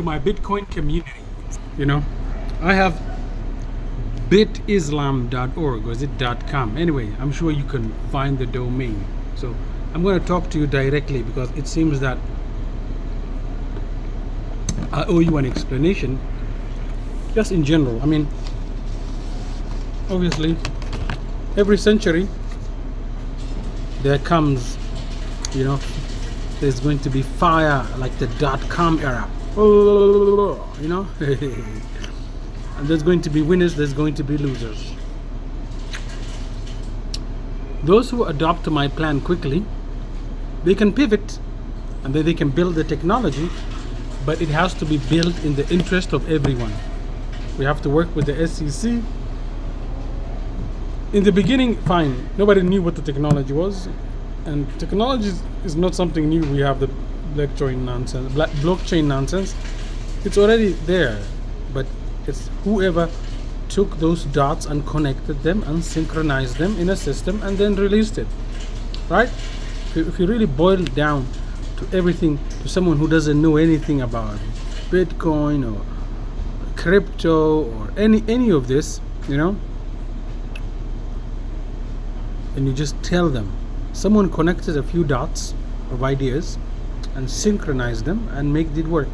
to my Bitcoin community. You know, I have bitislam.org, or is it .com? Anyway, I'm sure you can find the domain. So I'm going to talk to you directly because it seems that I owe you an explanation just in general. I mean, obviously every century there comes, you know, there's going to be fire like the .com era, you know. And there's going to be winners, there's going to be losers. Those who adopt my plan quickly, they can pivot and then they can build the technology, but it has to be built in the interest of everyone. We have to work with the SEC. In the beginning, fine, nobody knew what the technology was, and technology is not something new. We have the blockchain nonsense. It's already there, but it's whoever took those dots and connected them and synchronized them in a system and then released it, right? If you really boil it down to everything, to someone who doesn't know anything about Bitcoin or crypto or any of this, you know, and you just tell them, someone connected a few dots of ideas and synchronized them and make it work,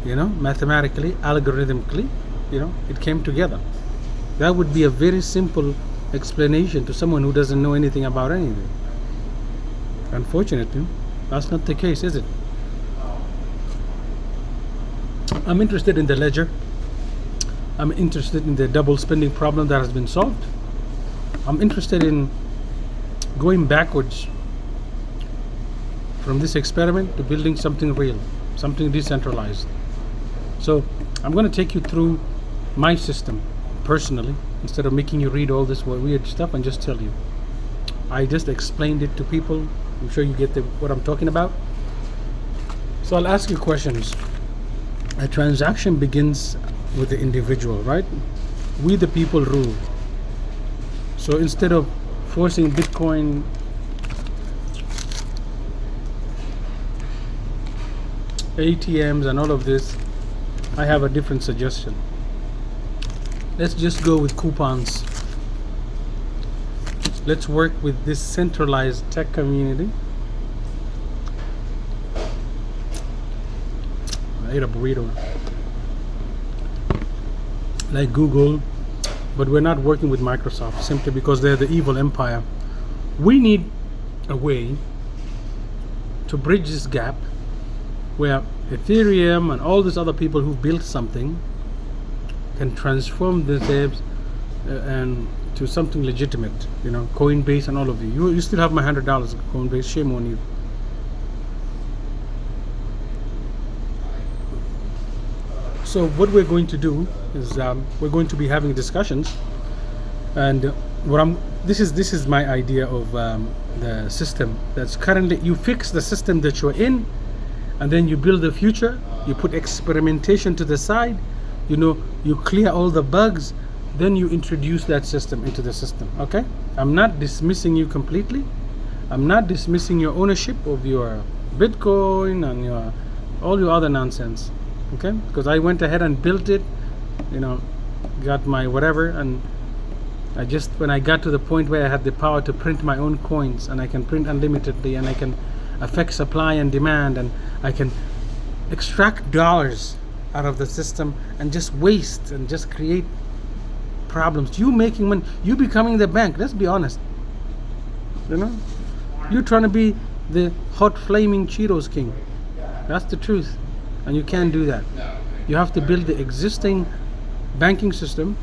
you know, mathematically, algorithmically, you know, it came together. That would be a very simple explanation to someone who doesn't know anything about anything. Unfortunately, that's not the case, is it? I'm interested in the ledger. I'm interested in the double spending problem that has been solved. I'm interested in going backwards from this experiment to building something real, something decentralized. So I'm going to take you through my system personally, instead of making you read all this weird stuff and just tell you. I just explained it to people. I'm sure you get what I'm talking about. So I'll ask you questions. A transaction begins with the individual, right? We the people rule. So instead of forcing Bitcoin ATMs and all of this, I have a different suggestion. Let's just go with coupons. Let's work with this centralized tech community. I ate a burrito. Like Google, but we're not working with Microsoft simply because they're the evil empire. We need a way to bridge this gap where Ethereum and all these other people who built something can transform themselves and to something legitimate. You know, Coinbase and all of you still have my $100 Coinbase. Shame on you. So what we're going to do is we're going to be having discussions, and this is my idea of the system that's currently. You fix the system that you're in, and then you build the future. You put experimentation to the side. You know, you clear all the bugs, then you introduce that system into the system. Okay, I'm not dismissing you completely. I'm not dismissing your ownership of your Bitcoin and all your other nonsense. Okay, because I went ahead and built it, you know, got my whatever, and when I got to the point where I had the power to print my own coins, and I can print unlimitedly, and I can affect supply and demand, and I can extract dollars out of the system and just waste and just create problems. You making money, you becoming the bank. Let's be honest. You know, you're trying to be the hot flaming Cheetos king. That's the truth. And you can't do that. You have to build the existing banking system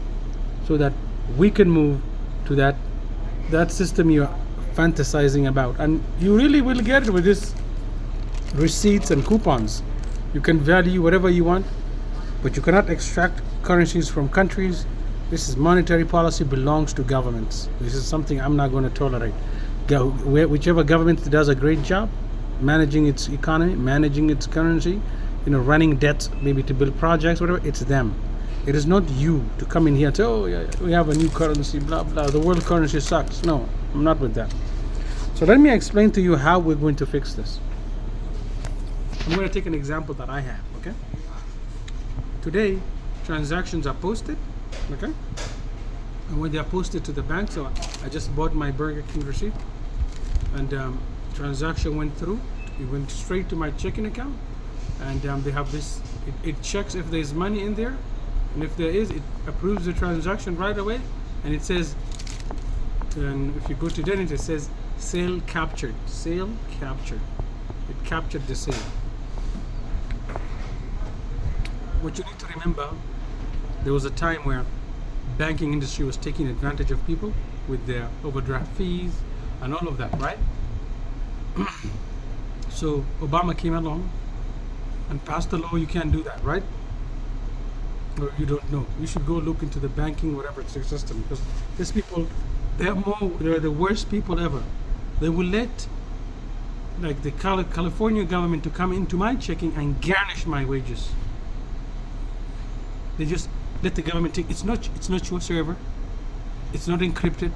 so that we can move to that system you're fantasizing about. And you really will get it with this receipts and coupons. You can value whatever you want, but you cannot extract currencies from countries. This is monetary policy, belongs to governments. This is something I'm not going to tolerate. Whichever government does a great job managing its economy, managing its currency, you know, running debts, maybe to build projects, whatever, it's them. It is not you to come in here and say, oh yeah, we have a new currency, blah blah, the world currency sucks. No, I'm not with that. So let me explain to you how we're going to fix this. I'm going to take an example that I have, okay? today transactions are posted, okay? And when they are posted to the bank, so I just bought my Burger King receipt, and transaction went through. It went straight to my checking account, and they have this. It checks if there's money in there, and if there is, it approves the transaction right away, and it says. And if you go to then it says sale captured. Sale captured. It captured the sale. What you need to remember, there was a time where banking industry was taking advantage of people with their overdraft fees and all of that, right? So Obama came along and passed a law you can't do that, right? Or you don't know. You should go look into the banking, whatever it's their system, because these people, they're the worst people ever. They will let like the California government to come into my checking and garnish my wages. They just let the government take. It's not your server. It's not encrypted.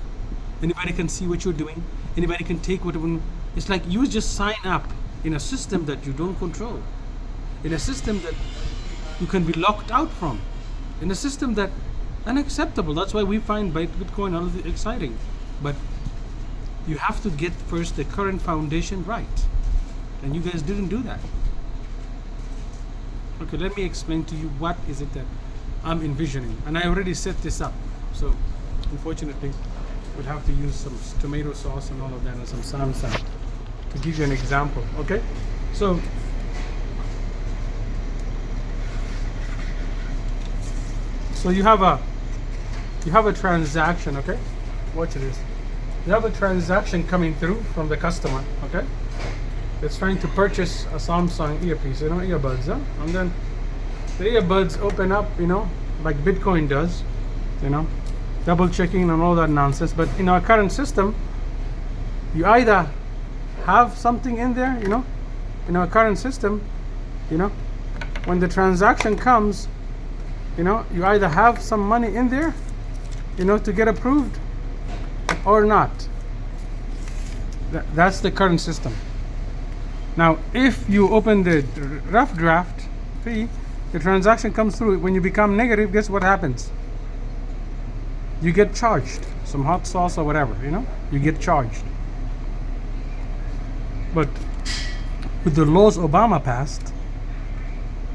Anybody can see what you're doing. Anybody can take what. It's like you just sign up in a system that you don't control, in a system that you can be locked out from, in a system that unacceptable. That's why we find Bitcoin all exciting. But you have to get first the current foundation right, and you guys didn't do that. Okay, let me explain to you what is it that I'm envisioning, and I already set this up. So unfortunately we'll have to use some tomato sauce and all of that and some salsa to give you an example. Okay, so you have a transaction. Okay, watch this. You have a transaction coming through from the customer. Okay, it's trying to purchase a Samsung earpiece, earbuds, huh? And then the earbuds open up, like Bitcoin does, double checking and all that nonsense. But in our current system, you either have something in there, in our current system, when the transaction comes, you either have some money in there, to get approved or not. That's the current system. Now, if you open the rough draft fee, the transaction comes through. When you become negative, guess what happens? You get charged some hot sauce or whatever, you get charged. But with the laws Obama passed,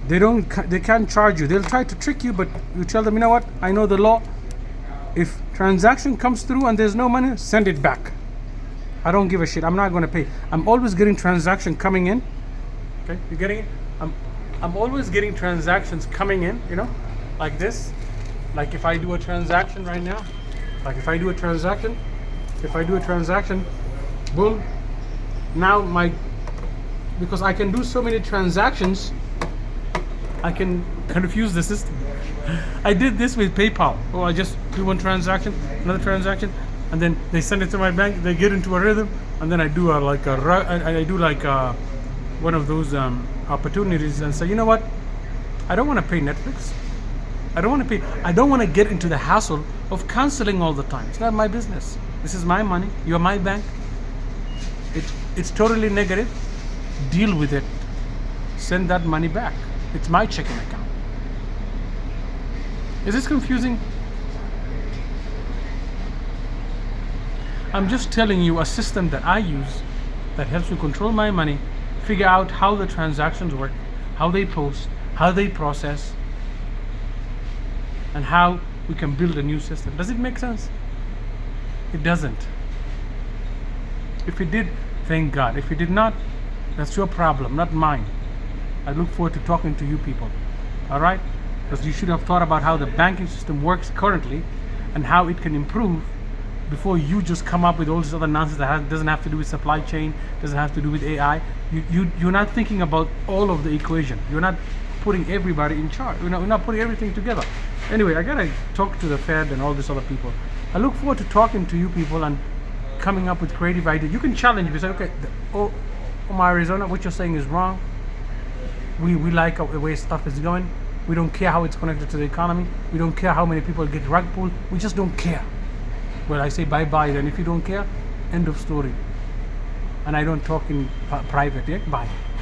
they can't charge you. They'll try to trick you, but you tell them, what? I know the law. If transaction comes through and there's no money, send it back. I don't give a shit. I'm not going to pay. I'm always getting transaction coming in. Okay, you getting it? I'm always getting transactions coming in, like this. Like if I do a transaction right now, if I do a transaction, boom. Now because I can do so many transactions, I can confuse the system. I did this with PayPal. Oh, I just do one transaction, another transaction, and then they send it to my bank. They get into a rhythm, and then I do one of those opportunities and say, you know what? I don't want to pay Netflix. I don't want to get into the hassle of canceling all the time. It's not my business. This is my money. You're my bank. It's totally negative. Deal with it. Send that money back. It's my checking account. Is this confusing? I'm just telling you a system that I use that helps me control my money, figure out how the transactions work, how they post, how they process, and how we can build a new system. Does it make sense? It doesn't. If it did, thank God. If it did not, that's your problem, not mine. I look forward to talking to you people. All right? Because you should have thought about how the banking system works currently and how it can improve before you just come up with all this other nonsense that doesn't have to do with supply chain, doesn't have to do with AI. You're not thinking about all of the equation. You're not putting everybody in charge. You're not putting everything together. Anyway, I gotta talk to the Fed and all these other people. I look forward to talking to you people and coming up with creative ideas. You can challenge me. Say, okay, Omar Arizona, what you're saying is wrong. We like the way stuff is going. We don't care how it's connected to the economy. We don't care how many people get rug pulled. We just don't care. Well, I say bye-bye then. If you don't care, end of story. And I don't talk in private, yeah? Bye.